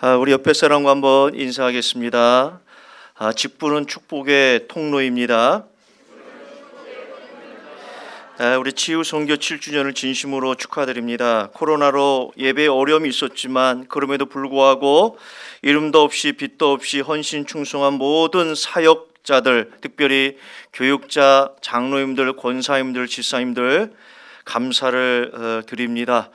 우리 옆에 사람과 한번 인사하겠습니다. 직분은 축복의 통로입니다. 우리 치유 선교 7주년을 진심으로 축하드립니다. 코로나로 예배에 어려움이 있었지만 그럼에도 불구하고 이름도 없이 빛도 없이 헌신 충성한 모든 사역자들, 특별히 교육자, 장로님들, 권사님들, 지사님들 감사를 드립니다.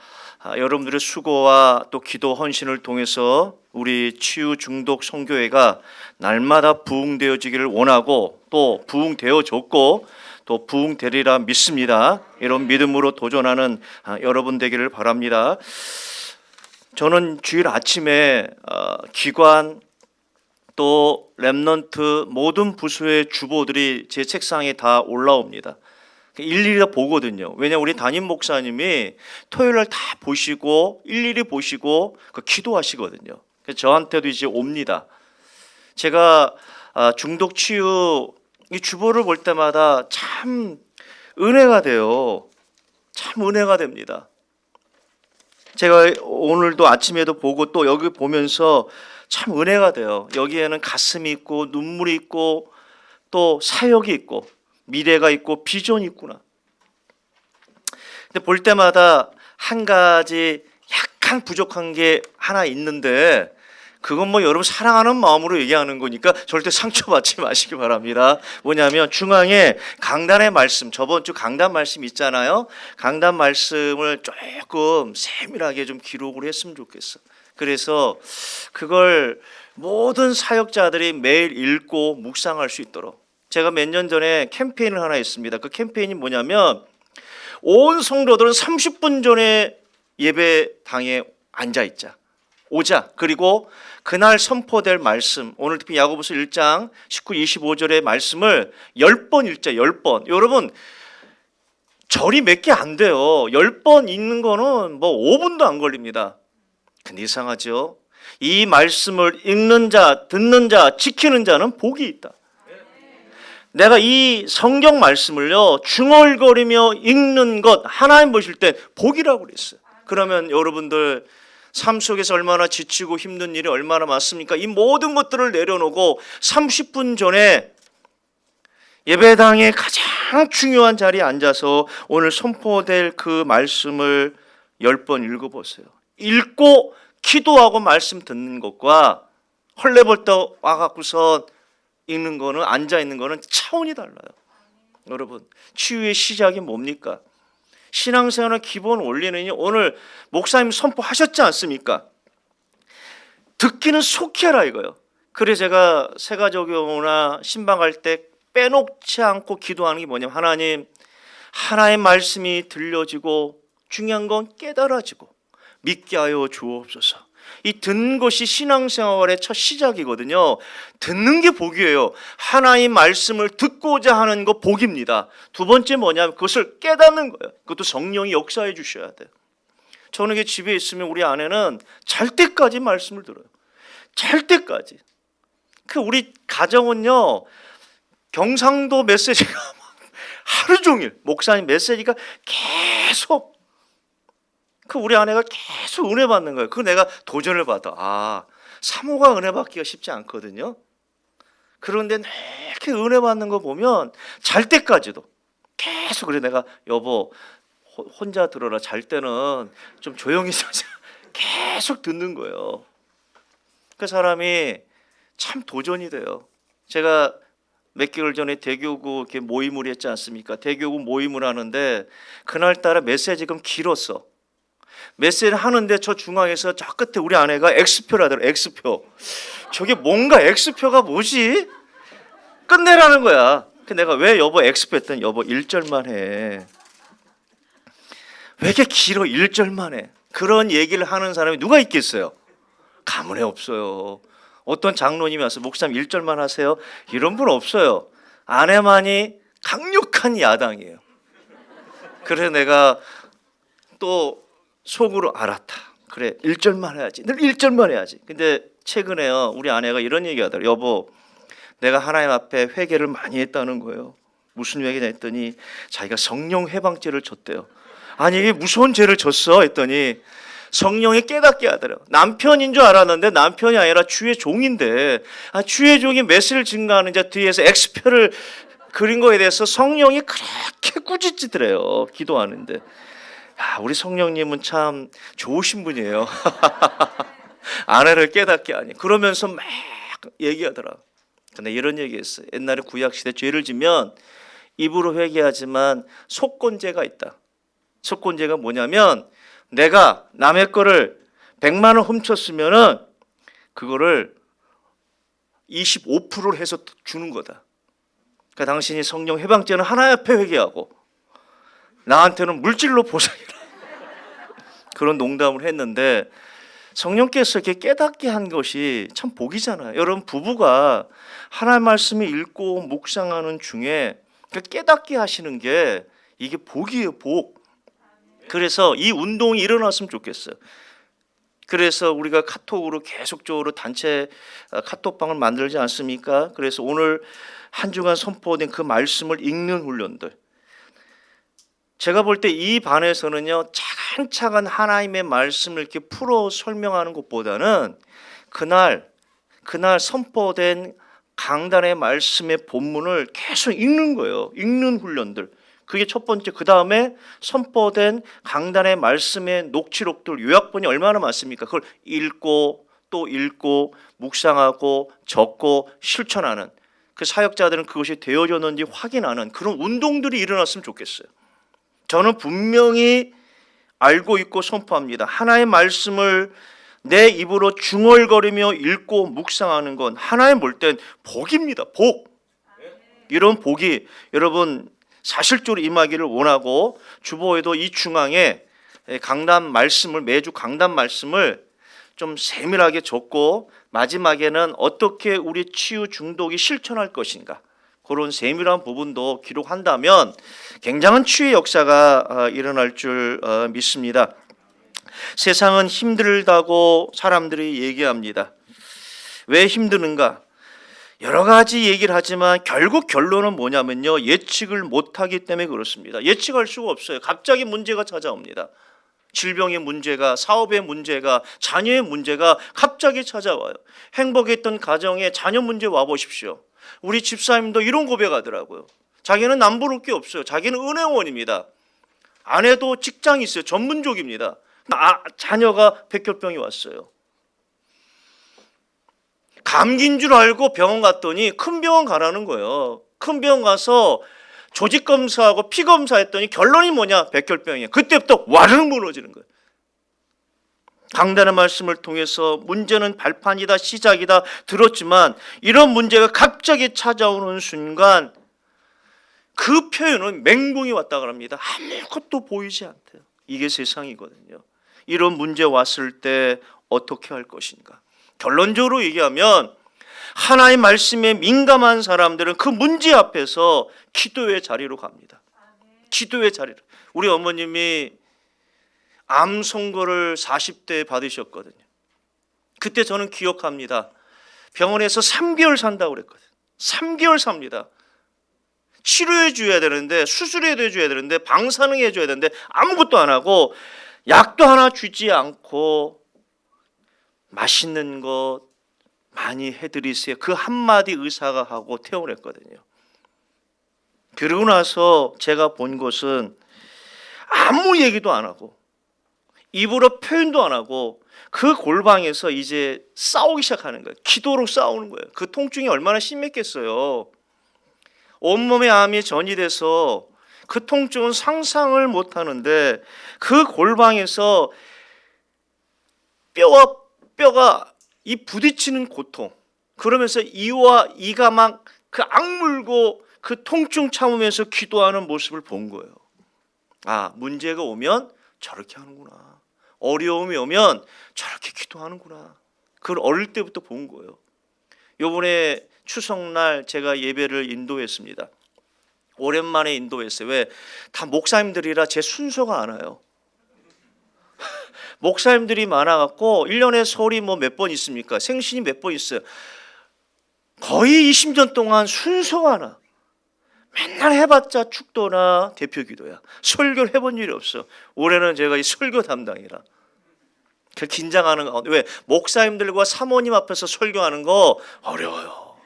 여러분들의 수고와 또 기도 헌신을 통해서 우리 치유 중독 선교회가 날마다 부흥되어지기를 원하고 또 부흥되어졌고 또 부흥되리라 믿습니다. 이런 믿음으로 도전하는 여러분 되기를 바랍니다. 저는 주일 아침에 기관 또 렘넌트 모든 부서의 주보들이 제 책상에 다 올라옵니다. 일일이 다 보거든요. 왜냐하면 우리 담임 목사님이 토요일 날 다 보시고 일일이 보시고 기도하시거든요. 그래서 저한테도 이제 옵니다. 제가 중독 치유 이 주보를 볼 때마다 참 은혜가 돼요. 참 은혜가 됩니다. 제가 오늘도 아침에도 보고 또 여기 보면서 참 은혜가 돼요. 여기에는 가슴이 있고 눈물이 있고 또 사역이 있고 미래가 있고 비전이 있구나. 근데 볼 때마다 한 가지 약간 부족한 게 하나 있는데 그건 뭐 여러분 사랑하는 마음으로 얘기하는 거니까 절대 상처받지 마시기 바랍니다. 뭐냐면 중앙에 강단의 말씀, 저번 주 강단 말씀 있잖아요. 강단 말씀을 조금 세밀하게 좀 기록을 했으면 좋겠어. 그래서 그걸 모든 사역자들이 매일 읽고 묵상할 수 있도록 제가 몇 년 전에 캠페인을 하나 했습니다. 그 캠페인이 뭐냐면 온 성도들은 30분 전에 예배당에 앉아있자. 오자. 그리고 그날 선포될 말씀, 오늘 특히 야고보서 1장 19, 25절의 말씀을 10번 읽자. 10번. 여러분 절이 몇 개 안 돼요. 10번 읽는 거는 뭐 5분도 안 걸립니다. 근데 이상하죠? 이 말씀을 읽는 자, 듣는 자, 지키는 자는 복이 있다. 내가 이 성경 말씀을요 중얼거리며 읽는 것 하나님 보실 때 복이라고 그랬어요. 그러면 여러분들 삶 속에서 얼마나 지치고 힘든 일이 얼마나 많습니까? 이 모든 것들을 내려놓고 30분 전에 예배당의 가장 중요한 자리에 앉아서 오늘 선포될 그 말씀을 10번 읽어보세요. 읽고 기도하고 말씀 듣는 것과 헐레벌떡 와갖고서 읽는 거는 앉아 있는 거는 차원이 달라요. 여러분 치유의 시작이 뭡니까? 신앙생활의 기본 원리는 오늘 목사님 선포하셨지 않습니까? 듣기는 속히 하라 이거요. 그래서 제가 새가족용이나 신방할 때 빼놓지 않고 기도하는 게 뭐냐면 하나님 하나의 말씀이 들려지고 중요한 건 깨달아지고 믿게 하여 주옵소서. 이 듣는 것이 신앙생활의 첫 시작이거든요. 듣는 게 복이에요. 하나의 말씀을 듣고자 하는 거 복입니다. 두 번째 뭐냐면 그것을 깨닫는 거예요. 그것도 성령이 역사해 주셔야 돼요. 저는 이게 집에 있으면 우리 아내는 잘 때까지 말씀을 들어요. 잘 때까지. 그 우리 가정은요 경상도 메시지가 하루 종일 목사님 메시지가 계속 그 우리 아내가 계속 은혜 받는 거예요. 그 내가 도전을 받아. 사모가 은혜 받기가 쉽지 않거든요. 그런데 이렇게 은혜 받는 거 보면 잘 때까지도 계속 그래 내가 여보 혼자 들어라. 잘 때는 좀 조용히 있어서 계속 듣는 거예요. 그 사람이 참 도전이 돼요. 제가 몇 개월 전에 대교구 이렇게 모임을 했지 않습니까? 대교구 모임을 하는데 그날따라 메시지가 길었어. 메시지를 하는데 저 중앙에서 저 끝에 우리 아내가 X표를 하더라. X표. 저게 뭔가 X표가 뭐지? 끝내라는 거야. 내가 왜 여보 X표 했더니 여보 1절만 해. 왜 이렇게 길어 1절만 해. 그런 얘기를 하는 사람이 누가 있겠어요? 가문에 없어요. 어떤 장로님이 와서 목사님 1절만 하세요. 이런 분 없어요. 아내만이 강력한 야당이에요. 그래서 내가 또 속으로 알았다. 그래 1절만 해야지. 늘 1절만 해야지. 근데 최근에요 우리 아내가 이런 얘기 하더라고요. 여보 내가 하나님 앞에 회개를 많이 했다는 거예요. 무슨 회개냐 했더니 자기가 성령 해방죄를 졌대요. 아니 이게 무서운 죄를 졌어 했더니 성령이 깨닫게 하더라고요. 남편인 줄 알았는데 남편이 아니라 주의 종인데, 주의 종이 메시를 증거하는 자 뒤에서 X표를 그린 거에 대해서 성령이 그렇게 꾸짖더래요. 기도하는데. 우리 성령님은 참 좋으신 분이에요. 아내를 깨닫게 하니. 그러면서 막 얘기하더라. 근데 이런 얘기했어요. 옛날에 구약시대 죄를 지면 입으로 회개하지만 속건죄가 있다. 속건죄가 뭐냐면 내가 남의 거를 100만 원 훔쳤으면은 그거를 25%를 해서 주는 거다. 그러니까 당신이 성령 해방죄는 하나님 앞에 회개하고 나한테는 물질로 보상해라. 그런 농담을 했는데 성령께서 이렇게 깨닫게 한 것이 참 복이잖아요. 여러분 부부가 하나님 말씀을 읽고 묵상하는 중에 깨닫게 하시는 게 이게 복이에요. 복. 그래서 이 운동이 일어났으면 좋겠어요. 그래서 우리가 카톡으로 계속적으로 단체 카톡방을 만들지 않습니까? 그래서 오늘 한 주간 선포된 그 말씀을 읽는 훈련들. 제가 볼 때 이 반에서는요, 차근차근 하나님의 말씀을 이렇게 풀어 설명하는 것보다는 그날 선포된 강단의 말씀의 본문을 계속 읽는 거예요. 읽는 훈련들. 그게 첫 번째. 그 다음에 선포된 강단의 말씀의 녹취록들, 요약본이 얼마나 많습니까? 그걸 읽고 또 읽고 묵상하고 적고 실천하는, 그 사역자들은 그것이 되어졌는지 확인하는 그런 운동들이 일어났으면 좋겠어요. 저는 분명히 알고 있고 선포합니다. 하나의 말씀을 내 입으로 중얼거리며 읽고 묵상하는 건 하나님 볼 땐 복입니다. 복. 이런 복이 여러분 사실적으로 임하기를 원하고, 주보에도 이 중앙에 강단 말씀을, 매주 강단 말씀을 좀 세밀하게 적고 마지막에는 어떻게 우리 치유 중독이 실천할 것인가, 그런 세밀한 부분도 기록한다면 굉장한 치유의 역사가 일어날 줄 믿습니다. 세상은 힘들다고 사람들이 얘기합니다. 왜 힘드는가? 여러 가지 얘기를 하지만 결국 결론은 뭐냐면요, 예측을 못하기 때문에 그렇습니다. 예측할 수가 없어요. 갑자기 문제가 찾아옵니다. 질병의 문제가, 사업의 문제가, 자녀의 문제가 갑자기 찾아와요. 행복했던 가정에 자녀 문제 와보십시오. 우리 집사님도 이런 고백하더라고요. 자기는 남부를 게 없어요. 자기는 은행원입니다. 아내도 직장이 있어요. 전문직입니다. 자녀가 백혈병이 왔어요. 감기인 줄 알고 병원 갔더니 큰 병원 가라는 거예요. 큰 병원 가서 조직 검사하고 피 검사했더니 결론이 뭐냐? 백혈병이에요. 그때부터 와르르 무너지는 거예요. 강단의 말씀을 통해서 문제는 발판이다, 시작이다 들었지만 이런 문제가 갑자기 찾아오는 순간 그 표현은 맹공이 왔다 그럽니다. 아무것도 보이지 않대요. 이게 세상이거든요. 이런 문제 왔을 때 어떻게 할 것인가? 결론적으로 얘기하면 하나의 말씀에 민감한 사람들은 그 문제 앞에서 기도의 자리로 갑니다. 기도의 자리로. 우리 어머님이 암 선고를 40대에 받으셨거든요. 그때 저는 기억합니다. 병원에서 3개월 산다고 그랬거든요. 3개월 삽니다. 치료해 줘야 되는데, 수술해 줘야 되는데, 방사능해 줘야 되는데 아무것도 안 하고 약도 하나 주지 않고 맛있는 것 많이 해드리세요. 그 한마디 의사가 하고 퇴원했거든요. 그러고 나서 제가 본 것은 아무 얘기도 안 하고 입으로 표현도 안 하고 그 골방에서 이제 싸우기 시작하는 거예요. 기도로 싸우는 거예요. 그 통증이 얼마나 심했겠어요. 온몸에 암이 전이돼서 그 통증은 상상을 못 하는데 그 골방에서 뼈가 이 부딪히는 고통, 그러면서 이와 이가 막 그 악물고 그 통증 참으면서 기도하는 모습을 본 거예요. 아, 문제가 오면 저렇게 하는구나. 어려움이 오면 저렇게 기도하는구나. 그걸 어릴 때부터 본 거예요. 이번에 추석날 제가 예배를 인도했습니다. 오랜만에 인도했어요. 왜? 다 목사님들이라 제 순서가 안 와요. 목사님들이 많아갖고 1년에 설이 뭐 몇 번 있습니까? 생신이 몇 번 있어요. 거의 20년 동안 순서가 안 와. 맨날 해봤자 축도나 대표기도야. 설교를 해본 일이 없어. 올해는 제가 이 설교 담당이라. 긴장하는 거. 왜? 목사님들과 사모님 앞에서 설교하는 거 어려워요.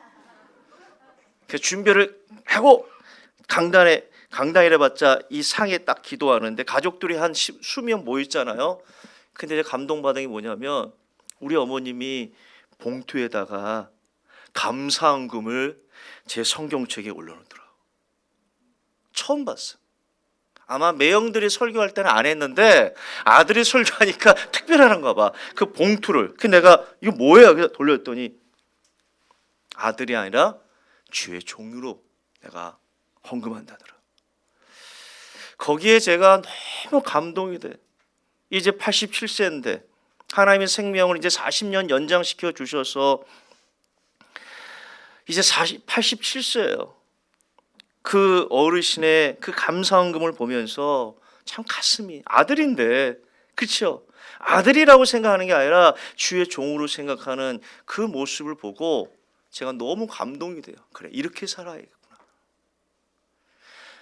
그래서 준비를 하고 강단에 봤자 이 상에 딱 기도하는데 가족들이 한 수명 모였잖아요. 근데 이제 감동받은 게 뭐냐면 우리 어머님이 봉투에다가 감사헌금을 제 성경책에 올려놓더라고. 처음 봤어. 아마 매형들이 설교할 때는 안 했는데 아들이 설교하니까 특별한가 봐. 그 봉투를. 그 내가 이거 뭐예요? 그래서 돌렸더니 아들이 아니라 주의 종으로 내가 헌금한다더라. 거기에 제가 너무 감동이 돼. 이제 87세인데 하나님의 생명을 이제 40년 연장시켜 주셔서 이제 87세예요. 그 어르신의 그 감사헌금을 보면서 참 가슴이, 아들인데, 그렇죠? 아들이라고 생각하는 게 아니라 주의 종으로 생각하는 그 모습을 보고 제가 너무 감동이 돼요. 그래, 이렇게 살아야겠구나.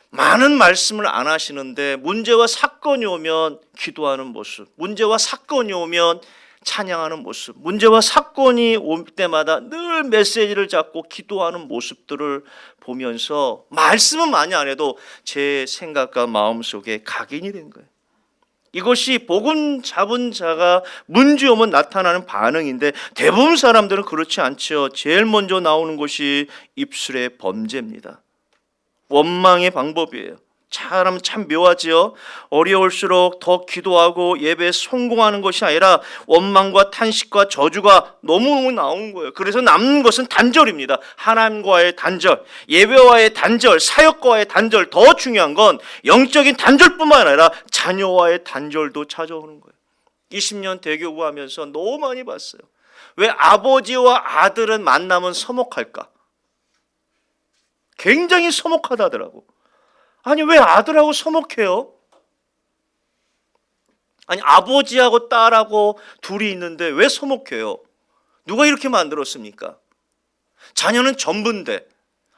많은 말씀을 안 하시는데 문제와 사건이 오면 기도하는 모습, 문제와 사건이 오면 찬양하는 모습, 문제와 사건이 올 때마다 늘 메시지를 잡고 기도하는 모습들을 보면서 말씀은 많이 안 해도 제 생각과 마음속에 각인이 된 거예요. 이것이 복음 잡은 자가 문제 오면 나타나는 반응인데 대부분 사람들은 그렇지 않죠. 제일 먼저 나오는 것이 입술의 범죄입니다. 원망의 방법이에요. 사람은 참 묘하지요. 어려울수록 더 기도하고 예배에 성공하는 것이 아니라 원망과 탄식과 저주가 너무너무 나오는 거예요. 그래서 남는 것은 단절입니다. 하나님과의 단절, 예배와의 단절, 사역과의 단절. 더 중요한 건 영적인 단절뿐만 아니라 자녀와의 단절도 찾아오는 거예요. 20년 대교구 하면서 너무 많이 봤어요. 왜 아버지와 아들은 만나면 서먹할까? 굉장히 서먹하다더라고. 아니 왜 아들하고 서먹해요? 아니 아버지하고 딸하고 둘이 있는데 왜 서먹해요? 누가 이렇게 만들었습니까? 자녀는 전부인데,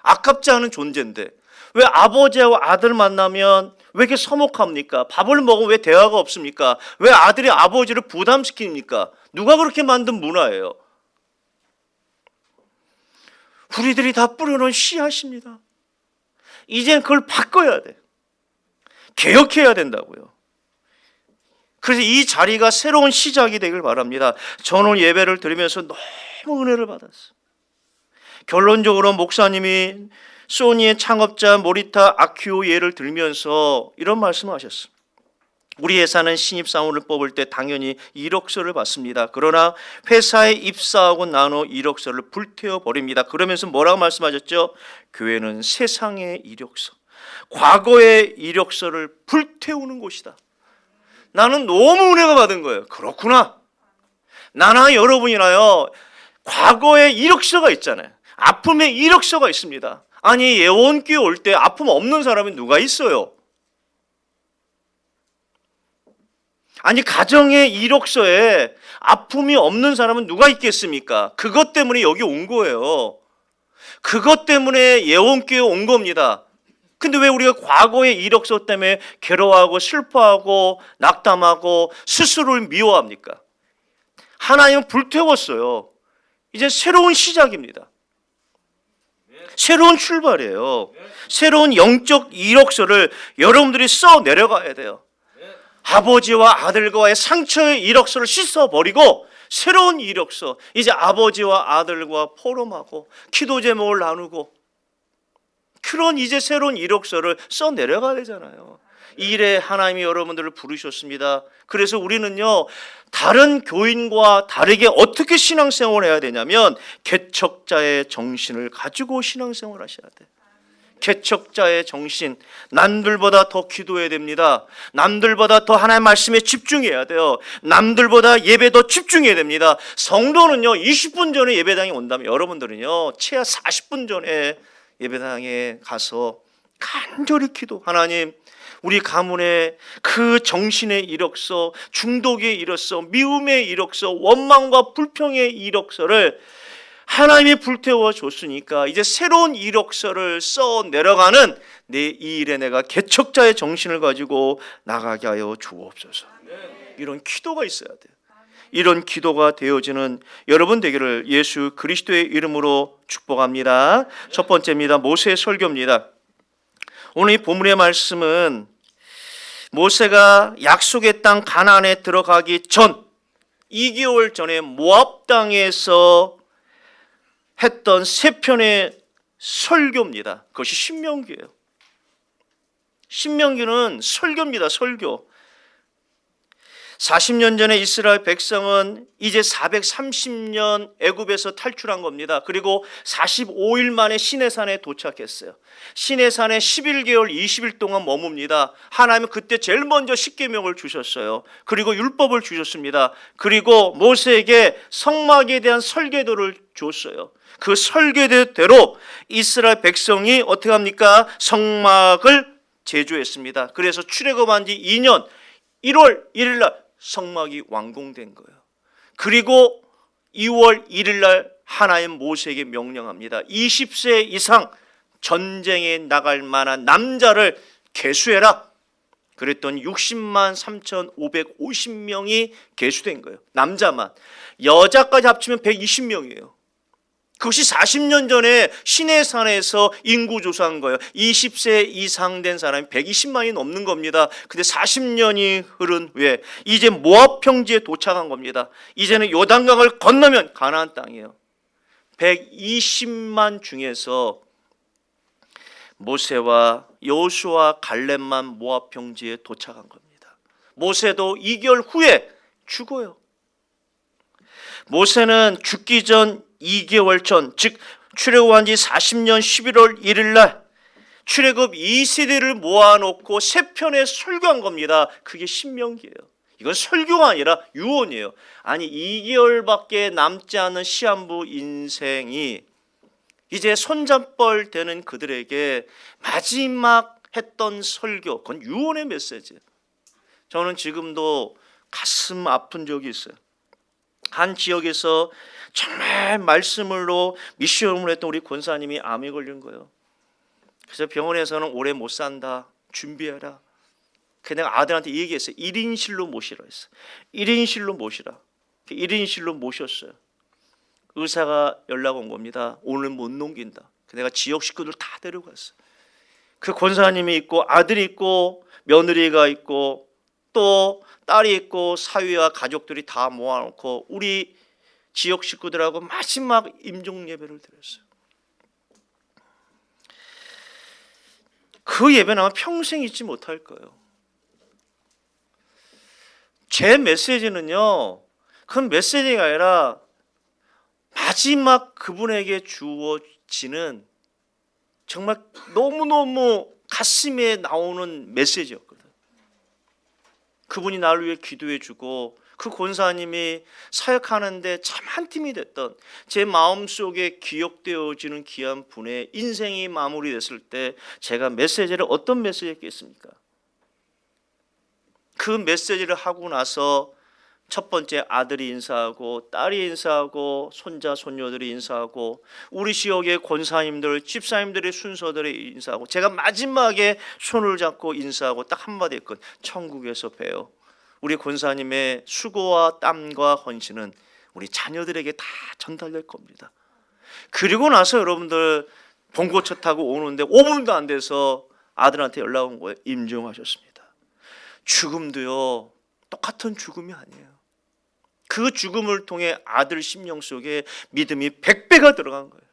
아깝지 않은 존재인데 왜 아버지하고 아들 만나면 왜 이렇게 서먹합니까? 밥을 먹으면 왜 대화가 없습니까? 왜 아들이 아버지를 부담시킵니까? 누가 그렇게 만든 문화예요? 우리들이 다 뿌려놓은 씨앗입니다. 이젠 그걸 바꿔야 돼. 개혁해야 된다고요. 그래서 이 자리가 새로운 시작이 되길 바랍니다. 저는 오늘 예배를 드리면서 너무 은혜를 받았어요. 결론적으로 목사님이 소니의 창업자 모리타 아큐오 예를 들면서 이런 말씀을 하셨어요. 우리 회사는 신입사원을 뽑을 때 당연히 이력서를 받습니다. 그러나 회사에 입사하고 난 후 이력서를 불태워버립니다. 그러면서 뭐라고 말씀하셨죠? 교회는 세상의 이력서, 과거의 이력서를 불태우는 곳이다. 나는 너무 은혜가 받은 거예요. 그렇구나. 나나 여러분이나요, 과거의 이력서가 있잖아요. 아픔의 이력서가 있습니다. 아니 예원교회 올 때 아픔 없는 사람이 누가 있어요? 아니 가정의 이력서에 아픔이 없는 사람은 누가 있겠습니까? 그것 때문에 여기 온 거예요. 그것 때문에 예원교회에 온 겁니다. 근데 왜 우리가 과거의 이력서 때문에 괴로워하고 슬퍼하고 낙담하고 스스로를 미워합니까? 하나님은 불태웠어요. 이제 새로운 시작입니다. 새로운 출발이에요. 새로운 영적 이력서를 여러분들이 써 내려가야 돼요. 아버지와 아들과의 상처의 이력서를 씻어버리고 새로운 이력서, 이제 아버지와 아들과 포럼하고 기도 제목을 나누고 그런 이제 새로운 이력서를 써 내려가야 되잖아요. 이 일에 하나님이 여러분들을 부르셨습니다. 그래서 우리는요, 다른 교인과 다르게 어떻게 신앙생활을 해야 되냐면 개척자의 정신을 가지고 신앙생활을 하셔야 돼요. 개척자의 정신, 남들보다 더 기도해야 됩니다. 남들보다 더 하나님의 말씀에 집중해야 돼요. 남들보다 예배 더 집중해야 됩니다. 성도는요 20분 전에 예배당에 온다면 여러분들은요 최하 40분 전에 예배당에 가서 간절히 기도, 하나님 우리 가문의 그 정신의 이력서, 중독의 이력서, 미움의 이력서, 원망과 불평의 이력서를 하나님이 불태워 줬으니까 이제 새로운 이력서를 써 내려가는 내 이 일에 내가 개척자의 정신을 가지고 나가게 하여 주옵소서. 이런 기도가 있어야 돼요. 이런 기도가 되어지는 여러분 되기를 예수 그리스도의 이름으로 축복합니다. 첫 번째입니다. 모세의 설교입니다. 오늘 이 본문의 말씀은 모세가 약속의 땅 가나안에 들어가기 전 2개월 전에 모압 땅에서 했던 세 편의 설교입니다. 그것이 신명기예요. 신명기는 설교입니다. 설교. 40년 전에 이스라엘 백성은 이제 430년 애굽에서 탈출한 겁니다. 그리고 45일 만에 시내산에 도착했어요. 시내산에 11개월 20일 동안 머뭅니다. 하나님은 그때 제일 먼저 십계명을 주셨어요. 그리고 율법을 주셨습니다. 그리고 모세에게 성막에 대한 설계도를 줬어요. 그 설계대로 이스라엘 백성이 어떻게 합니까? 성막을 제조했습니다. 그래서 출애굽한 지 2년 1월 1일 날 성막이 완공된 거예요. 그리고 2월 1일 날 하나님 모세에게 명령합니다. 20세 이상 전쟁에 나갈 만한 남자를 계수해라. 그랬더니 60만 3,550명이 계수된 거예요. 남자만. 여자까지 합치면 120명이에요. 그것이 40년 전에 시내산에서 인구조사한 거예요. 20세 이상 된 사람이 120만이 넘는 겁니다. 근데 40년이 흐른 후에 이제 모압 평지에 도착한 겁니다. 이제는 요단강을 건너면 가나안 땅이에요. 120만 중에서 모세와 여호수아 갈렙만 모압 평지에 도착한 겁니다. 모세도 2개월 후에 죽어요. 모세는 죽기 전 2개월 전, 즉 출애굽한 지 40년 11월 1일 날 출애굽 2세대를 모아놓고 세 편의 설교한 겁니다. 그게 신명기예요. 이건 설교가 아니라 유언이에요. 아니 2개월밖에 남지 않은 시한부 인생이 이제 손잡벌 되는 그들에게 마지막 했던 설교, 그건 유언의 메시지예요. 저는 지금도 가슴 아픈 적이 있어요. 한 지역에서 정말 말씀으로 미션을 했던 우리 권사님이 암에 걸린 거예요. 그래서 병원에서는 오래 못 산다, 준비해라. 그래서 내가 아들한테 얘기했어요. 1인실로 모시라 했어요. 1인실로 모시라. 1인실로 모셨어요. 의사가 연락 온 겁니다. 오늘 못 넘긴다. 내가 지역 식구들 다 데려갔어요. 그 권사님이 있고 아들이 있고 며느리가 있고 또 딸이 있고 사위와 가족들이 다 모아놓고 우리 지역 식구들하고 마지막 임종 예배를 드렸어요. 그 예배는 아마 평생 잊지 못할 거예요. 제 메시지는요, 그 메시지가 아니라 마지막 그분에게 주어지는 정말 너무너무 가슴에 나오는 메시지였거든. 그분이 나를 위해 기도해 주고 그 권사님이 사역하는데 참 한 팀이 됐던 제 마음속에 기억되어지는 귀한 분의 인생이 마무리됐을 때 제가 메시지를 어떤 메시지 했겠습니까? 그 메시지를 하고 나서 첫 번째 아들이 인사하고 딸이 인사하고 손자 손녀들이 인사하고 우리 지역의 권사님들 집사님들의 순서들이 인사하고 제가 마지막에 손을 잡고 인사하고 딱 한마디 했거든. 천국에서 봬요. 우리 권사님의 수고와 땀과 헌신은 우리 자녀들에게 다 전달될 겁니다. 그리고 나서 여러분들 봉고차 타고 오는데 5분도 안 돼서 아들한테 연락 온 거예요. 임종하셨습니다. 죽음도요 똑같은 죽음이 아니에요. 그 죽음을 통해 아들 심령 속에 믿음이 100배가 들어간 거예요.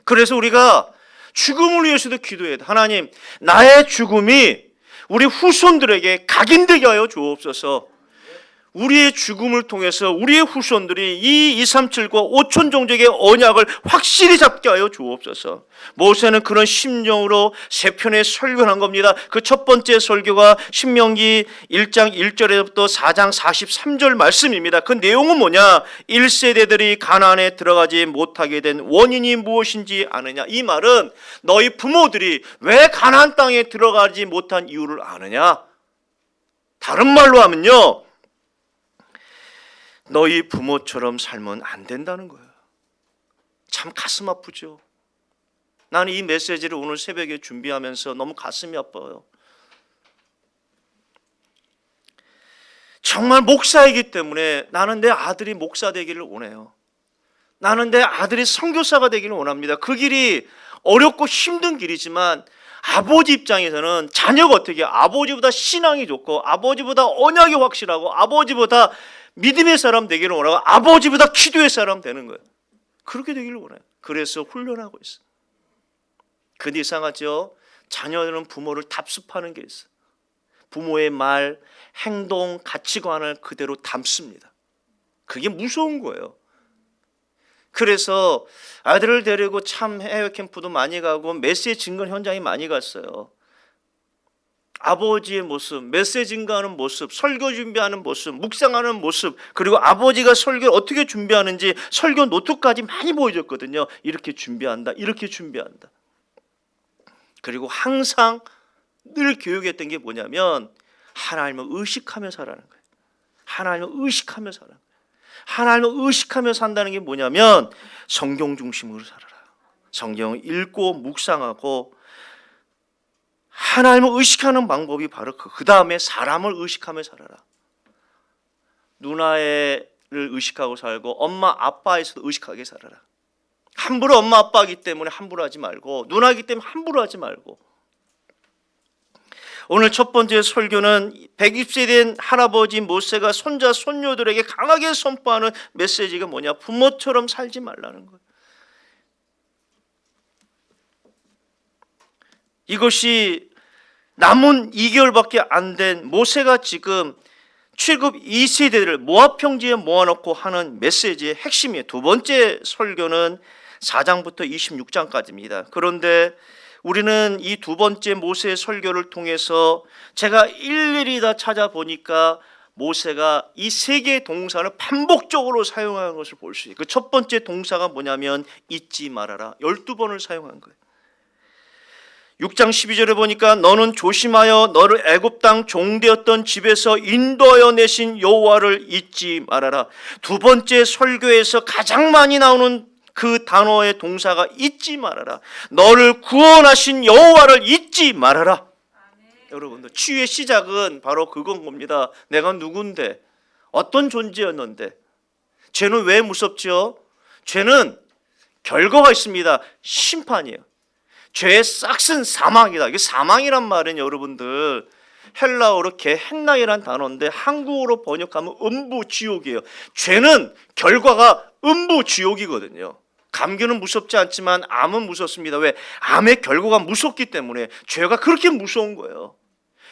그래서 우리가 죽음을 위해서도 기도해야 돼. 하나님, 나의 죽음이 우리 후손들에게 각인되게 하여 주옵소서. 우리의 죽음을 통해서 우리의 후손들이 이 237과 5천 종족의 언약을 확실히 잡게 하여 주옵소서. 모세는 그런 심정으로 세 편의 설교를 한 겁니다. 그 첫 번째 설교가 신명기 1장 1절에서부터 4장 43절 말씀입니다. 그 내용은 뭐냐? 1세대들이 가나안에 들어가지 못하게 된 원인이 무엇인지 아느냐? 이 말은 너희 부모들이 왜 가나안 땅에 들어가지 못한 이유를 아느냐? 다른 말로 하면요, 너희 부모처럼 살면 안 된다는 거예요. 참 가슴 아프죠. 나는 이 메시지를 오늘 새벽에 준비하면서 너무 가슴이 아파요. 정말 목사이기 때문에 나는 내 아들이 목사 되기를 원해요. 나는 내 아들이 선교사가 되기를 원합니다. 그 길이 어렵고 힘든 길이지만 아버지 입장에서는 자녀가 어떻게 아버지보다 신앙이 좋고 아버지보다 언약이 확실하고 아버지보다 믿음의 사람 되기를 원하고 아버지보다 기도의 사람 되는 거예요. 그렇게 되기를 원해요. 그래서 훈련하고 있어요. 근데 이상하죠? 자녀는 부모를 답습하는 게 있어요. 부모의 말, 행동, 가치관을 그대로 담습니다. 그게 무서운 거예요. 그래서 아들을 데리고 참 해외 캠프도 많이 가고 메시지 증거 현장에 많이 갔어요. 아버지의 모습, 메시지 증거하는 모습, 설교 준비하는 모습, 묵상하는 모습, 그리고 아버지가 설교를 어떻게 준비하는지 설교 노트까지 많이 보여줬거든요. 이렇게 준비한다, 이렇게 준비한다. 그리고 항상 늘 교육했던 게 뭐냐면 하나님을 의식하며 살라는 거예요. 하나님을 의식하며 살라는 거예요. 하나님을 의식하며 산다는 게 뭐냐면 성경 중심으로 살아라. 성경을 읽고 묵상하고 하나님을 의식하는 방법이 바로 그 다음에 사람을 의식하며 살아라. 누나를 의식하고 살고 엄마 아빠에서도 의식하게 살아라. 함부로 엄마 아빠이기 때문에 함부로 하지 말고 누나이기 때문에 함부로 하지 말고. 오늘 첫 번째 설교는 120세 된 할아버지 모세가 손자 손녀들에게 강하게 선포하는 메시지가 뭐냐? 부모처럼 살지 말라는 거예요. 이것이 남은 2개월밖에 안 된 모세가 지금 출급 2세대를 모압 평지에 모아놓고 하는 메시지의 핵심이에요. 두 번째 설교는 4장부터 26장까지입니다. 그런데 우리는 이 두 번째 모세의 설교를 통해서 제가 일일이 다 찾아보니까 모세가 이 세 개의 동사를 반복적으로 사용하는 것을 볼 수 있어요. 그 첫 번째 동사가 뭐냐면 잊지 말아라. 12번을 사용한 거예요. 6장 12절에 보니까 너는 조심하여 너를 애굽 땅 종되었던 집에서 인도하여 내신 여호와를 잊지 말아라. 두 번째 설교에서 가장 많이 나오는 그 단어의 동사가 잊지 말아라. 너를 구원하신 여호와를 잊지 말아라. 아멘. 여러분들 치유의 시작은 바로 그건 겁니다. 내가 누군데 어떤 존재였는데 죄는 왜 무섭죠? 죄는 결과가 있습니다. 심판이에요. 죄의 싹슨 사망이다. 이게 사망이란 말은 여러분들 헬라어로 게헨나이란 단어인데 한국어로 번역하면 음부지옥이에요. 죄는 결과가 음부지옥이거든요. 감기는 무섭지 않지만 암은 무섭습니다. 왜? 암의 결과가 무섭기 때문에 죄가 그렇게 무서운 거예요.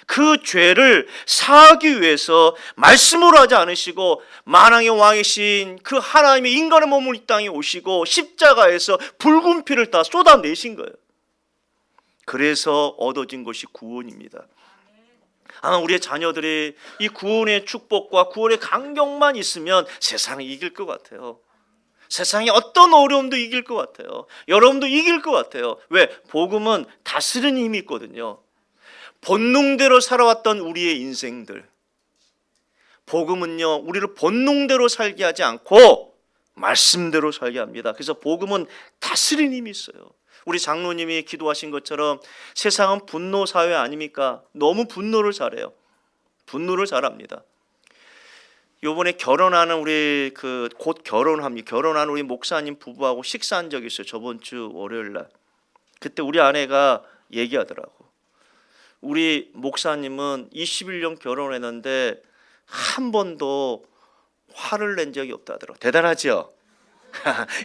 그 죄를 사하기 위해서 말씀으로 하지 않으시고 만왕의 왕이신 그 하나님의 인간의 몸을 이 땅에 오시고 십자가에서 붉은 피를 다 쏟아내신 거예요. 그래서 얻어진 것이 구원입니다. 아마 우리의 자녀들이 이 구원의 축복과 구원의 감격만 있으면 세상을 이길 것 같아요. 세상에 어떤 어려움도 이길 것 같아요. 여러분도 이길 것 같아요. 왜? 복음은 다스리는 힘이 있거든요. 본능대로 살아왔던 우리의 인생들, 복음은요 우리를 본능대로 살게 하지 않고 말씀대로 살게 합니다. 그래서 복음은 다스리는 힘이 있어요. 우리 장로님이 기도하신 것처럼 세상은 분노 사회 아닙니까? 너무 분노를 잘해요. 분노를 잘합니다. 요번에 결혼하는 우리 곧 결혼한 우리 목사님 부부하고 식사한 적이 있어요. 저번 주 월요일 날. 그때 우리 아내가 얘기하더라고. 우리 목사님은 21년 결혼했는데 한 번도 화를 낸 적이 없다더라고. 대단하죠?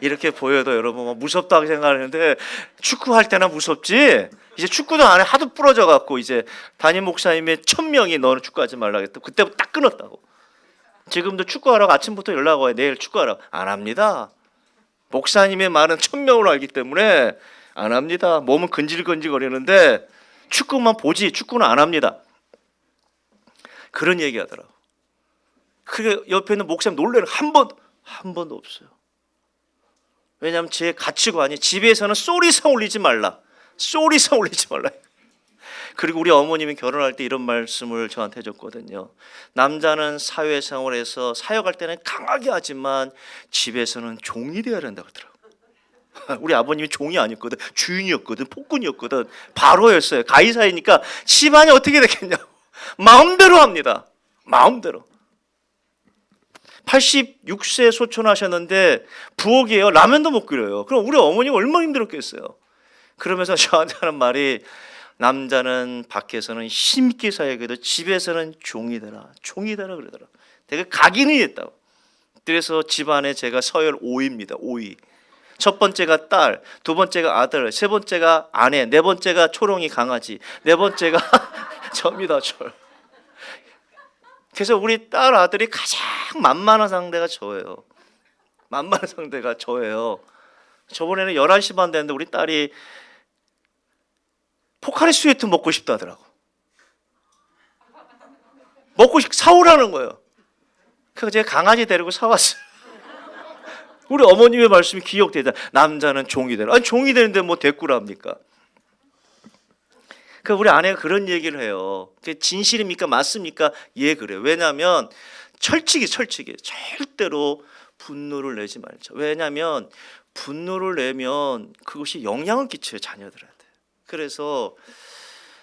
이렇게 보여도 여러분 무섭다고 생각하는데 축구할 때나 무섭지. 이제 축구도 안 해. 하도 부러져 갖고 이제 담임 목사님의 1000명이 너는 축구하지 말라 했다. 그때부터 딱 끊었다고. 지금도 축구하라고 아침부터 연락 와요. 내일 축구하라고. 안 합니다. 목사님의 말은 1000명으로 알기 때문에 안 합니다. 몸은 근질근질 거리는데 축구만 보지 축구는 안 합니다. 그런 얘기 하더라고. 그게 옆에 있는 목사님 놀래는 한 번도 없어요. 왜냐하면 제 가치관이 집에서는 쏘리상 올리지 말라. 쏘리상 올리지 말라. 그리고 우리 어머님이 결혼할 때 이런 말씀을 저한테 해줬거든요. 남자는 사회생활에서 사역할 때는 강하게 하지만 집에서는 종이 되어야 된다고 하더라고요. 우리 아버님이 종이 아니었거든. 주인이었거든. 폭군이었거든. 바로였어요. 가이사이니까 집안이 어떻게 되겠냐고. 마음대로 합니다. 마음대로. 86세 소천하셨는데 부엌이에요. 라면도 못 끓여요. 그럼 우리 어머니가 얼마나 힘들었겠어요. 그러면서 저한테 하는 말이, 남자는 밖에서는 힘있게 살아야겠도 집에서는 종이 되라, 종이 되라 그러더라. 되게 각인이 됐다고. 그래서 집안에 제가 서열 5위입니다. 5위. 첫 번째가 딸, 두 번째가 아들, 세 번째가 아내, 네 번째가 초롱이 강아지, 네 번째가 저입니다. 저. 그래서 우리 딸 아들이 가장 만만한 상대가 저예요. 만만한 상대가 저예요. 저번에는 11시 반 됐는데 우리 딸이 포카리 스웨트 먹고 싶다 하더라고. 사오라는 거예요. 그래서 제가 강아지 데리고 사왔어요. 우리 어머님의 말씀이 기억되다. 남자는 종이 되라. 아니, 종이 되는데 뭐 대꾸를 합니까? 그 우리 아내가 그런 얘기를 해요. 그게 진실입니까? 맞습니까? 예, 그래요. 왜냐하면 철칙이 절대로 분노를 내지 말자. 왜냐하면 분노를 내면 그것이 영향을 끼쳐요, 자녀들한테. 그래서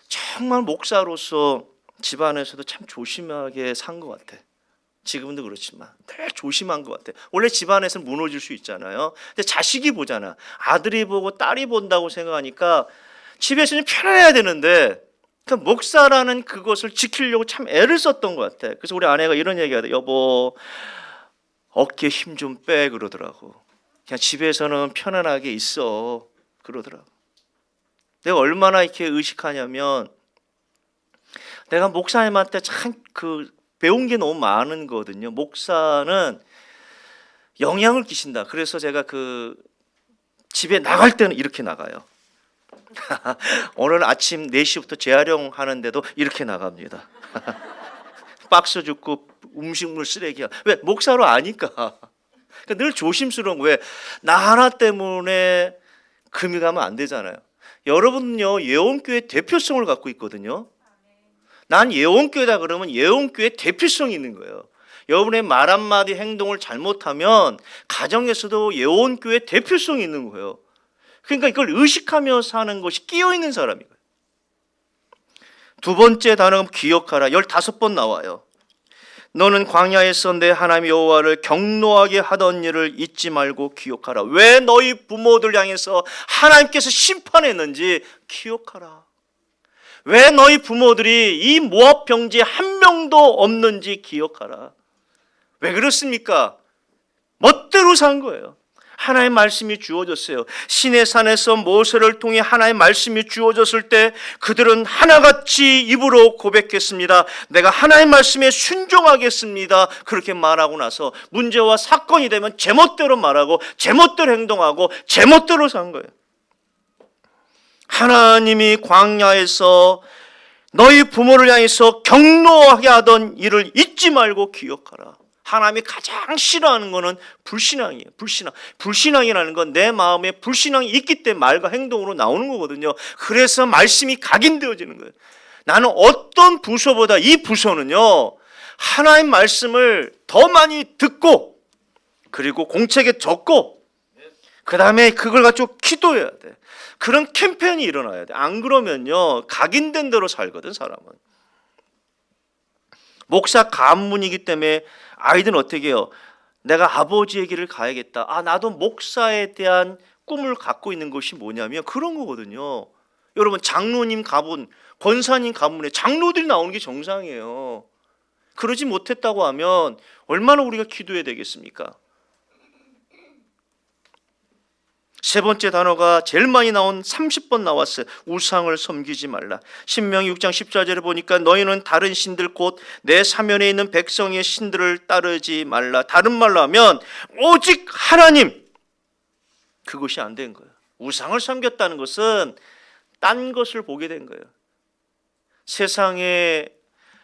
정말 목사로서 집안에서도 참 조심하게 산 것 같아. 지금도 그렇지만 늘 조심한 것 같아. 원래 집안에서는 무너질 수 있잖아요. 근데 자식이 보잖아. 아들이 보고 딸이 본다고 생각하니까 집에서는 편해야 되는데, 그 목사라는 그것을 지키려고 참 애를 썼던 것 같아. 그래서 우리 아내가 이런 얘기하대. 여보, 어깨에 힘 좀 빼 그러더라고. 그냥 집에서는 편안하게 있어 그러더라고. 내가 얼마나 이렇게 의식하냐면, 내가 목사님한테 참 배운 게 너무 많은 거거든요. 목사는 영향을 끼친다. 그래서 제가 집에 나갈 때는 이렇게 나가요. 오늘 아침 4시부터 재활용하는데도 이렇게 나갑니다. 박스 줍고 음식물 쓰레기야. 왜? 목사로 아니까. 늘 조심스러운 거예요. 나 하나 때문에 금이 가면 안 되잖아요. 여러분은요, 예원교회 대표성을 갖고 있거든요. 난 예원교회다 그러면 예원교회 대표성이 있는 거예요. 여러분의 말 한마디 행동을 잘못하면 가정에서도 예원교회 대표성이 있는 거예요. 그러니까 이걸 의식하며 사는 것이 끼어있는 사람이에요. 두 번째 단어는 기억하라. 15번 나와요. 너는 광야에서 내 하나님 여호와를 경노하게 하던 일을 잊지 말고 기억하라. 왜 너희 부모들 향해서 하나님께서 심판했는지 기억하라. 왜 너희 부모들이 이 모압 병지에 한 명도 없는지 기억하라. 왜 그렇습니까? 멋대로 산 거예요. 하나의 말씀이 주어졌어요. 시내산에서 모세를 통해 하나의 말씀이 주어졌을 때 그들은 하나같이 입으로 고백했습니다. 내가 하나의 말씀에 순종하겠습니다. 그렇게 말하고 나서 문제와 사건이 되면 제멋대로 말하고 제멋대로 행동하고 제멋대로 산 거예요. 하나님이 광야에서 너희 부모를 향해서 경노하게 하던 일을 잊지 말고 기억하라. 하나님이 가장 싫어하는 것은 불신앙이에요. 불신앙이라는 건 내 마음에 불신앙이 있기 때문에 말과 행동으로 나오는 거거든요. 그래서 말씀이 각인되어지는 거예요. 나는 어떤 부서보다 이 부서는요, 하나님 말씀을 더 많이 듣고 그리고 공책에 적고 그 다음에 그걸 가지고 기도해야 돼. 그런 캠페인이 일어나야 돼. 안 그러면요, 각인된 대로 살거든, 사람은. 목사 가문이기 때문에 아이들은 어떻게 해요? 내가 아버지의 길을 가야겠다. 나도 목사에 대한 꿈을 갖고 있는 것이 뭐냐면 그런 거거든요. 여러분, 장로님 가문, 권사님 가문에 장로들이 나오는 게 정상이에요. 그러지 못했다고 하면 얼마나 우리가 기도해야 되겠습니까? 세 번째 단어가 제일 많이 나온 30번 나왔어요. 우상을 섬기지 말라. 신명기 6장 14절에 보니까 너희는 다른 신들 곧 내 사면에 있는 백성의 신들을 따르지 말라. 다른 말로 하면 오직 하나님, 그것이 안 된 거예요. 우상을 섬겼다는 것은 딴 것을 보게 된 거예요. 세상의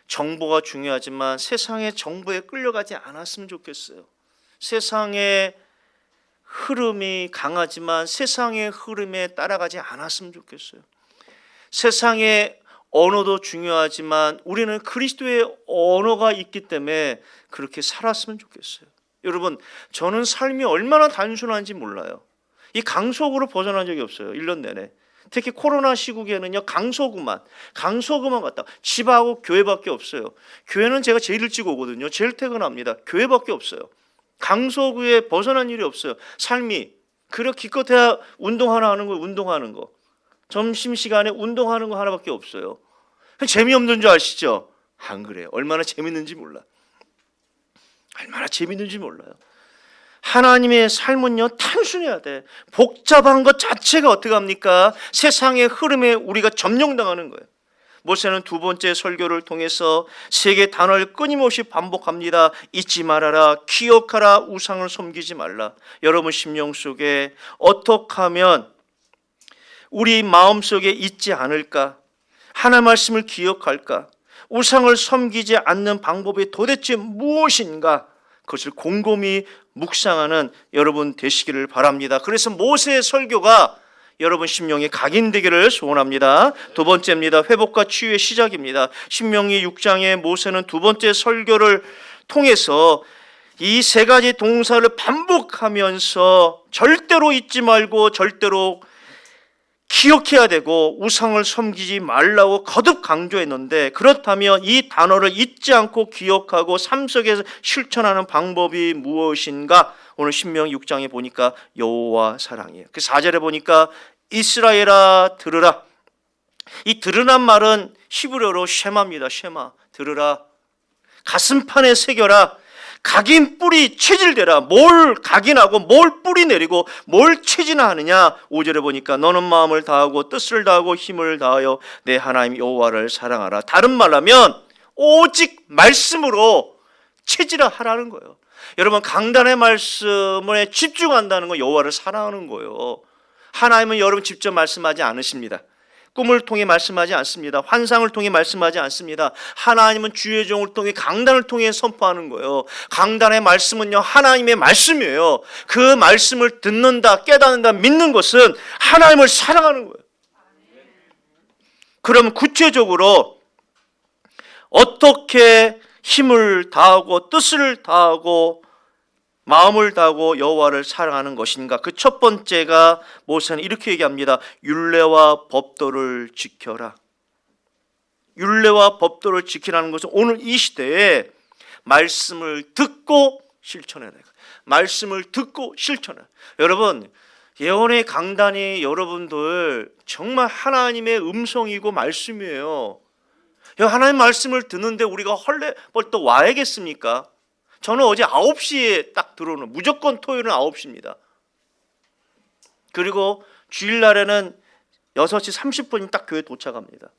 정보가 중요하지만 세상의 정보에 끌려가지 않았으면 좋겠어요. 세상의 흐름이 강하지만 세상의 흐름에 따라가지 않았으면 좋겠어요. 세상의 언어도 중요하지만 우리는 그리스도의 언어가 있기 때문에 그렇게 살았으면 좋겠어요. 여러분, 저는 삶이 얼마나 단순한지 몰라요. 이 강속으로 벗어난 적이 없어요. 1년 내내. 특히 코로나 시국에는요, 강서구만 갔다. 집하고 교회밖에 없어요. 교회는 제가 제일 일찍 오거든요. 제일 퇴근합니다. 교회밖에 없어요. 강서구에 벗어난 일이 없어요. 삶이. 그래 기껏해야 운동 하나 하는 거, 운동하는 거. 점심시간에 운동하는 거 하나밖에 없어요. 재미없는 줄 아시죠? 안 그래요. 얼마나 재밌는지 몰라. 얼마나 재밌는지 몰라요. 하나님의 삶은요, 단순해야 돼. 복잡한 것 자체가 어떻게 합니까? 세상의 흐름에 우리가 점령당하는 거예요. 모세는 두 번째 설교를 통해서 세 개의 단어를 끊임없이 반복합니다. 잊지 말아라, 기억하라, 우상을 섬기지 말라. 여러분 심령 속에 어떻게 하면 우리 마음속에 있지 않을까? 하나님 말씀을 기억할까? 우상을 섬기지 않는 방법이 도대체 무엇인가? 그것을 곰곰이 묵상하는 여러분 되시기를 바랍니다. 그래서 모세의 설교가 여러분 심령에 각인되기를 소원합니다. 두 번째입니다. 회복과 치유의 시작입니다. 신명기 6장에 모세는 두 번째 설교를 통해서 이 세 가지 동사를 반복하면서 절대로 잊지 말고 절대로 기억해야 되고 우상을 섬기지 말라고 거듭 강조했는데, 그렇다면 이 단어를 잊지 않고 기억하고 삶 속에서 실천하는 방법이 무엇인가? 오늘 신명기 6장에 보니까 여호와 사랑이에요. 그 4절에 보니까 이스라엘아 들으라. 이 들으란 말은 히브리어로 쉐마입니다. 쉐마. 들으라. 가슴판에 새겨라. 각인 뿌리 체질되라. 뭘 각인하고 뭘 뿌리 내리고 뭘 체질하느냐. 5절에 보니까 너는 마음을 다하고 뜻을 다하고 힘을 다하여 내 하나님 여호와를 사랑하라. 다른 말로 하면 오직 말씀으로 체질하라는 거예요. 여러분 강단의 말씀에 집중한다는 건 여호와를 사랑하는 거예요. 하나님은 여러분 직접 말씀하지 않으십니다. 꿈을 통해 말씀하지 않습니다. 환상을 통해 말씀하지 않습니다. 하나님은 주의 종을 통해 강단을 통해 선포하는 거예요. 강단의 말씀은요, 하나님의 말씀이에요. 그 말씀을 듣는다, 깨닫는다, 믿는 것은 하나님을 사랑하는 거예요. 그럼 구체적으로 어떻게 힘을 다하고 뜻을 다하고 마음을 다하고 여호와를 사랑하는 것인가? 그 첫 번째가 모세는 이렇게 얘기합니다. 율례와 법도를 지켜라. 율례와 법도를 지키라는 것은 오늘 이 시대에 말씀을 듣고 실천해야 돼요. 말씀을 듣고 실천해요. 여러분 예언의 강단이 여러분들 정말 하나님의 음성이고 말씀이에요. 하나님 말씀을 듣는데 우리가 헐레벌떡 와야겠습니까? 저는 어제 9시에 딱 들어오는, 무조건 토요일은 9시입니다. 그리고 주일날에는 6시 30분이 딱 교회 도착합니다.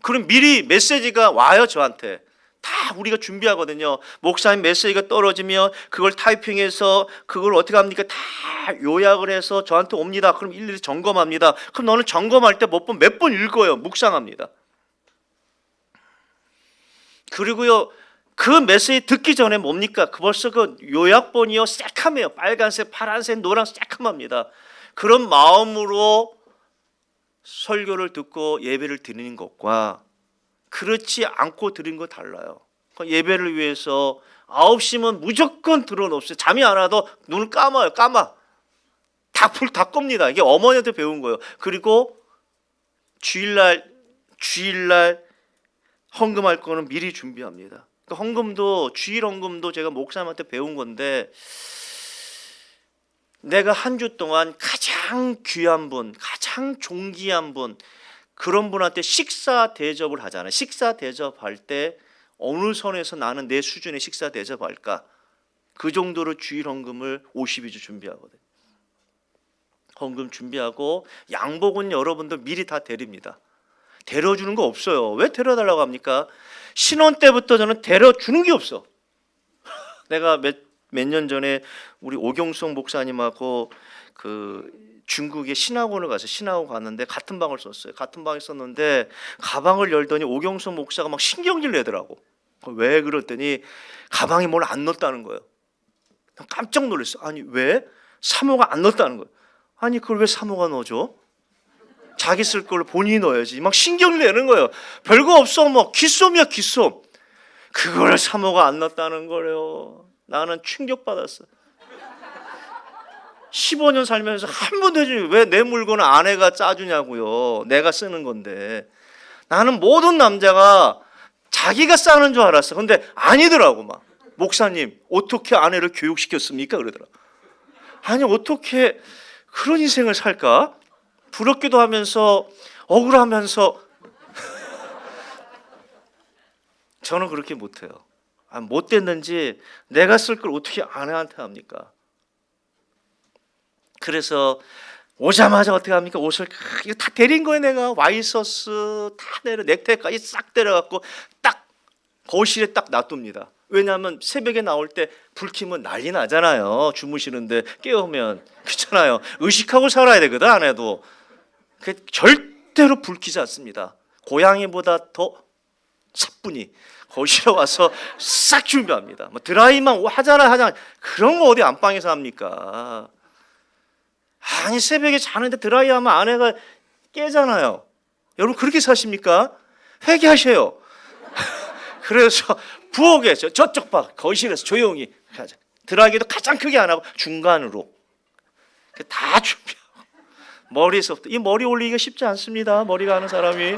그럼 미리 메시지가 와요, 저한테. 다 우리가 준비하거든요. 목사님 메시지가 떨어지면 그걸 타이핑해서 그걸 어떻게 합니까? 다 요약을 해서 저한테 옵니다. 그럼 일일이 점검합니다. 그럼 너는 점검할 때 몇 번 읽어요. 묵상합니다. 그리고요, 그 메시지 듣기 전에 뭡니까? 벌써 그 요약본이요 새카매요. 빨간색, 파란색, 노란색 새카합니다. 그런 마음으로 설교를 듣고 예배를 드리는 것과 그렇지 않고 드리는 거 달라요. 예배를 위해서 9시면 무조건 들어놓으세요. 잠이 안 와도 눈을 감아요. 불 다 겁니다. 이게 어머니한테 배운 거예요. 그리고 주일날 헌금할 거는 미리 준비합니다. 헌금도, 주일 헌금도 제가 목사님한테 배운 건데, 내가 한 주 동안 가장 귀한 분, 가장 존귀한 분, 그런 분한테 식사 대접을 하잖아요. 식사 대접할 때 어느 선에서 나는 내 수준의 식사 대접할까? 그 정도로 주일 헌금을 52주 준비하거든요. 헌금 준비하고 양복은 여러분들 미리 다 데립니다. 데려주는 거 없어요. 왜 데려달라고 합니까? 신혼 때부터 저는 데려주는 게 없어. 내가 몇 년 전에 우리 오경성 목사님하고 그 중국의 신학원을 가서 신학원 갔는데 같은 방을 썼어요. 같은 방에 썼는데 가방을 열더니 오경성 목사가 막 신경질 내더라고. 왜 그랬더니 가방에 뭘 안 넣었다는 거예요. 깜짝 놀랐어. 아니 왜? 사모가 안 넣었다는 거예요. 아니 그걸 왜 사모가 넣어줘? 자기 쓸 걸 본인이 넣어야지. 막 신경을 내는 거예요. 별거 없어. 뭐 기쏨이야 기쏨. 그걸 사모가 안 넣었다는 거래요. 나는 충격받았어. 15년 살면서 한 번도 해주니 왜 내 물건을 아내가 짜주냐고요. 내가 쓰는 건데. 나는 모든 남자가 자기가 싸는 줄 알았어. 근데 아니더라고. 막 목사님 어떻게 아내를 교육시켰습니까? 그러더라. 아니 어떻게 그런 인생을 살까? 부럽기도 하면서 억울하면서 저는 그렇게 못해요. 못 됐는지 내가 쓸 걸 어떻게 아내한테 합니까? 그래서 오자마자 어떻게 합니까? 옷을 이거 다 데린 거예요. 내가 와이셔츠 다 내려 넥타이까지 싹 데려갖고 딱 거실에 딱 놔둡니다. 왜냐하면 새벽에 나올 때 불 켜면 난리 나잖아요. 주무시는데 깨우면 그렇잖아요. 의식하고 살아야 되거든. 아내도 절대로 불 켜지 않습니다. 고양이보다 더 사뿐히 거실에 와서 싹 준비합니다. 뭐 드라이만 하잖아. 그런 거 어디 안방에서 합니까? 아니 새벽에 자는데 드라이하면 아내가 깨잖아요. 여러분 그렇게 사십니까? 회개하셔요. 그래서 부엌에 저쪽 봐 거실에서 조용히 가자. 드라이기도 가장 크게 안 하고 중간으로 다 준비하고 머리에서부터 이 머리 올리기가 쉽지 않습니다. 머리가 하는 사람이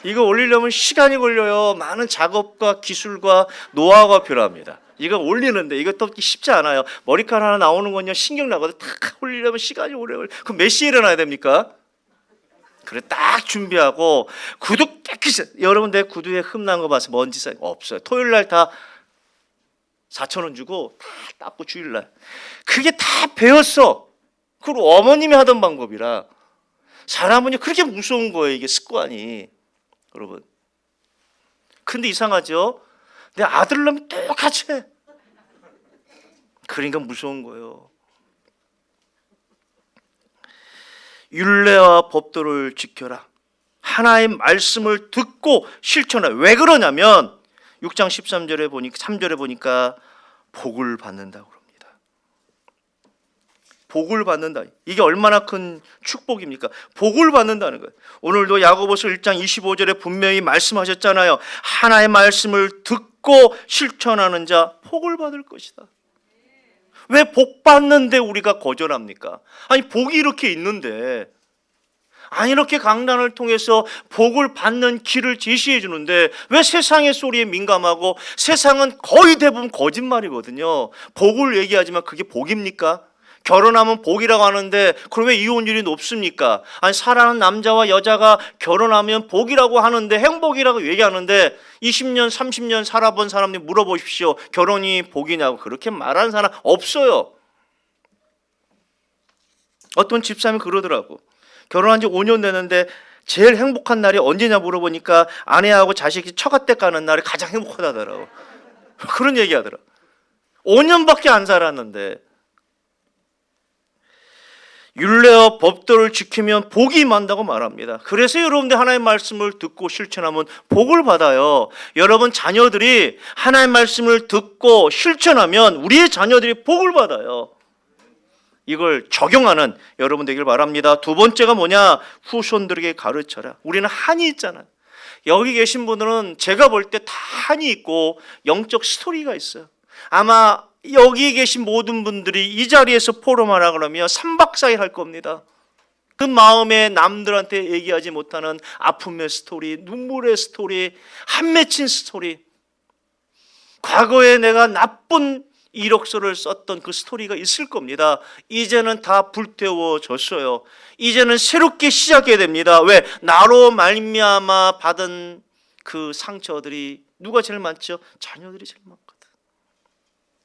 이거 올리려면 시간이 걸려요. 많은 작업과 기술과 노하우가 필요합니다. 이거 올리는데 이것도 쉽지 않아요. 머리카락 하나 나오는 건요 신경 나거든. 탁 올리려면 시간이 오래 걸려. 그럼 몇 시에 일어나야 됩니까? 그래 딱 준비하고 구두 깨끗이 여러분 내 구두에 흠난 거 봐서 먼지 쌓인 거 없어요. 토요일 날 다 4,000원 주고 다 닦고 주일 날 그게 다 배웠어. 그리고 어머님이 하던 방법이라 사람은요 그렇게 무서운 거예요. 이게 습관이 여러분. 근데 이상하죠? 내 아들놈이 똑같이 해. 그러니까 무서운 거예요. 율례와 법도를 지켜라. 하나의 말씀을 듣고 실천하라. 왜 그러냐면 6장 13절에 보니까 3절에 보니까 복을 받는다고 그럽니다. 복을 받는다. 이게 얼마나 큰 축복입니까? 복을 받는다는 거예요. 오늘도 야고보서 1장 25절에 분명히 말씀하셨잖아요. 하나의 말씀을 듣고 실천하는 자 복을 받을 것이다. 왜 복 받는데 우리가 거절합니까? 아니 복이 이렇게 있는데 이렇게 강단을 통해서 복을 받는 길을 제시해 주는데 왜 세상의 소리에 민감하고 세상은 거의 대부분 거짓말이거든요. 복을 얘기하지만 그게 복입니까? 결혼하면 복이라고 하는데 그럼 왜 이혼율이 높습니까? 아니 사랑하는 남자와 여자가 결혼하면 복이라고 하는데 행복이라고 얘기하는데 20년 30년 살아본 사람들 물어보십시오. 결혼이 복이냐고 그렇게 말하는 사람 없어요. 어떤 집사람이 그러더라고. 결혼한 지 5년 됐는데 제일 행복한 날이 언제냐 물어보니까 아내하고 자식이 처갓댁 가는 날이 가장 행복하다더라고. 그런 얘기하더라. 5년밖에 안 살았는데 율례와 법도를 지키면 복이 임한다고 말합니다. 그래서 여러분들 하나님의 말씀을 듣고 실천하면 복을 받아요. 여러분 자녀들이 하나님의 말씀을 듣고 실천하면 우리의 자녀들이 복을 받아요. 이걸 적용하는 여러분 되길 바랍니다. 두 번째가 뭐냐? 후손들에게 가르쳐라. 우리는 한이 있잖아요. 여기 계신 분들은 제가 볼 때 다 한이 있고 영적 스토리가 있어요. 아마 여기에 계신 모든 분들이 이 자리에서 포럼하라 그러면 3박 4일 할 겁니다. 그 마음에 남들한테 얘기하지 못하는 아픔의 스토리, 눈물의 스토리, 한 맺힌 스토리, 과거에 내가 나쁜 이력서를 썼던 그 스토리가 있을 겁니다. 이제는 다 불태워졌어요. 이제는 새롭게 시작해야 됩니다. 왜? 나로 말미암아 받은 그 상처들이 누가 제일 많죠? 자녀들이 제일 많거든.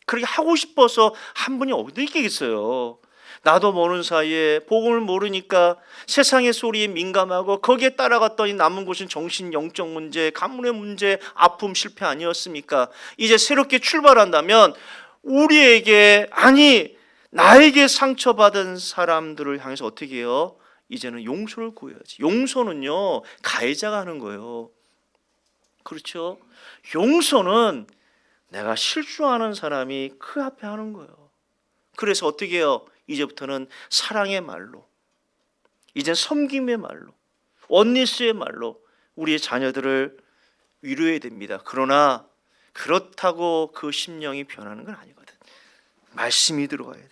그렇게 하고 싶어서 한 분이 어디 있겠어요. 나도 모르는 사이에 복음을 모르니까 세상의 소리에 민감하고 거기에 따라갔더니 남은 곳은 정신 영적 문제, 가문의 문제, 아픔, 실패 아니었습니까? 이제 새롭게 출발한다면 우리에게 나에게 상처받은 사람들을 향해서 어떻게 해요? 이제는 용서를 구해야지. 용서는요 가해자가 하는 거예요. 그렇죠? 용서는 내가 실수하는 사람이 그 앞에 하는 거예요. 그래서 어떻게 해요? 이제부터는 사랑의 말로, 이젠 섬김의 말로, 원리스의 말로 우리의 자녀들을 위로해야 됩니다. 그러나 그렇다고 그 심령이 변하는 건 아니거든. 말씀이 들어가야 돼요.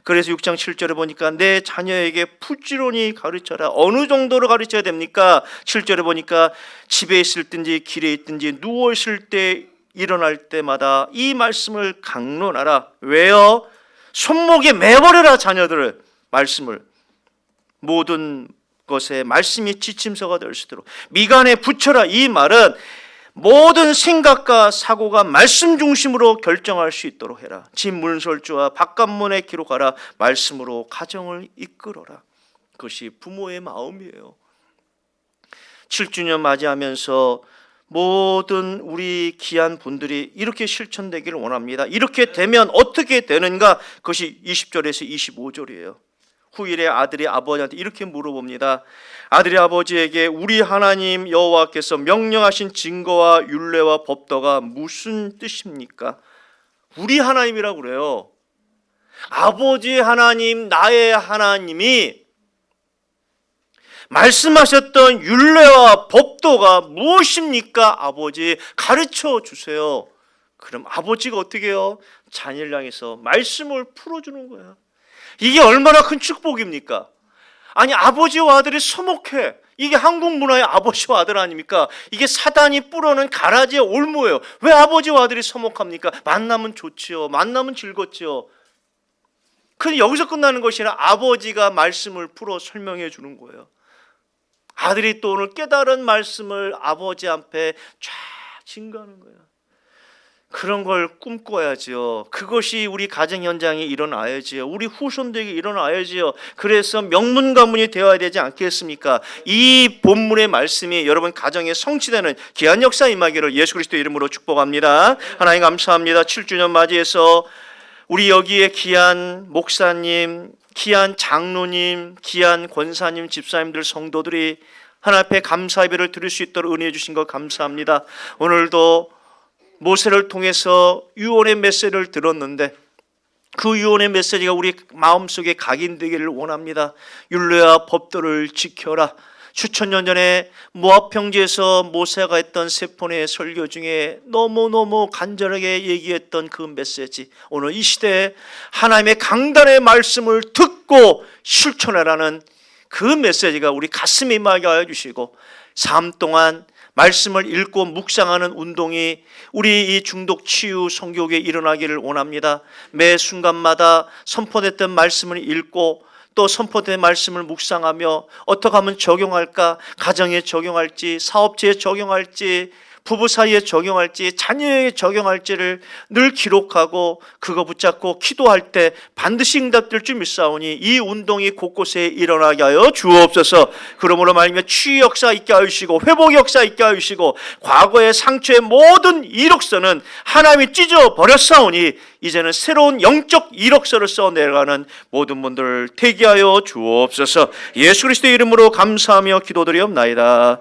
그래서 6장 7절에 보니까 내 자녀에게 부지런히 가르쳐라. 어느 정도로 가르쳐야 됩니까? 7절에 보니까 집에 있을 든지 길에 있든지 누워 있을 때 일어날 때마다 이 말씀을 강론하라. 왜요? 손목에 매버려라. 자녀들을 말씀을 모든 것에 말씀이 지침서가 될 수 있도록 미간에 붙여라. 이 말은 모든 생각과 사고가 말씀 중심으로 결정할 수 있도록 해라. 집 문설주와 바깥문에 기록하라. 말씀으로 가정을 이끌어라. 그것이 부모의 마음이에요. 7주년 맞이하면서 모든 우리 귀한 분들이 이렇게 실천되기를 원합니다. 이렇게 되면 어떻게 되는가? 그것이 20절에서 25절이에요. 후일에 아들이 아버지한테 이렇게 물어봅니다. 아들이 아버지에게 우리 하나님 여호와께서 명령하신 증거와 율례와 법도가 무슨 뜻입니까? 우리 하나님이라고 그래요. 아버지 하나님, 나의 하나님이 말씀하셨던 율례와 법도가 무엇입니까? 아버지 가르쳐 주세요. 그럼 아버지가 어떻게 해요? 자녀를 향해서 말씀을 풀어주는 거야. 이게 얼마나 큰 축복입니까? 아니, 아버지와 아들이 서먹해. 이게 한국 문화의 아버지와 아들 아닙니까? 이게 사단이 뿌려놓은 가라지의 올무예요. 왜 아버지와 아들이 서먹합니까? 만나면 좋지요. 만나면 즐겁지요. 근데 여기서 끝나는 것이 아니라 아버지가 말씀을 풀어 설명해 주는 거예요. 아들이 또 오늘 깨달은 말씀을 아버지 앞에 쫙 증거하는 거예요. 그런 걸 꿈꿔야지요. 그것이 우리 가정 현장에 일어나야지요. 우리 후손들에게 일어나야지요. 그래서 명문 가문이 되어야 되지 않겠습니까? 이 본문의 말씀이 여러분 가정에 성취되는 귀한 역사 임하기를 예수 그리스도 이름으로 축복합니다. 하나님 감사합니다. 7주년 맞이해서 우리 여기에 귀한 목사님, 귀한 장로님, 귀한 권사님, 집사님들, 성도들이 하나님 앞에 감사 예배를 드릴 수 있도록 은혜해 주신 것 감사합니다. 오늘도 모세를 통해서 유언의 메시지를 들었는데 그 유언의 메시지가 우리 마음속에 각인되기를 원합니다. 율례와 법도를 지켜라. 수천년 전에 모압 평지에서 모세가 했던 세 편의 설교 중에 너무너무 간절하게 얘기했던 그 메시지, 오늘 이 시대에 하나님의 강단의 말씀을 듣고 실천하라는 그 메시지가 우리 가슴에 임하게 하여 주시고 삶 동안 말씀을 읽고 묵상하는 운동이 우리 이 중독 치유 성교에 일어나기를 원합니다. 매 순간마다 선포됐던 말씀을 읽고 또 선포된 말씀을 묵상하며 어떻게 하면 적용할까? 가정에 적용할지, 사업체에 적용할지, 부부 사이에 적용할지, 자녀에게 적용할지를 늘 기록하고 그거 붙잡고 기도할 때 반드시 응답될 줄 믿사오니 이 운동이 곳곳에 일어나게 하여 주옵소서. 그러므로 말하면 치유 역사 있게 하시고 회복 역사 있게 하시고 과거의 상처의 모든 이력서는 하나님이 찢어버렸사오니 이제는 새로운 영적 이력서를 써내려가는 모든 분들 되게 하여 주옵소서. 예수 그리스도의 이름으로 감사하며 기도드리옵나이다.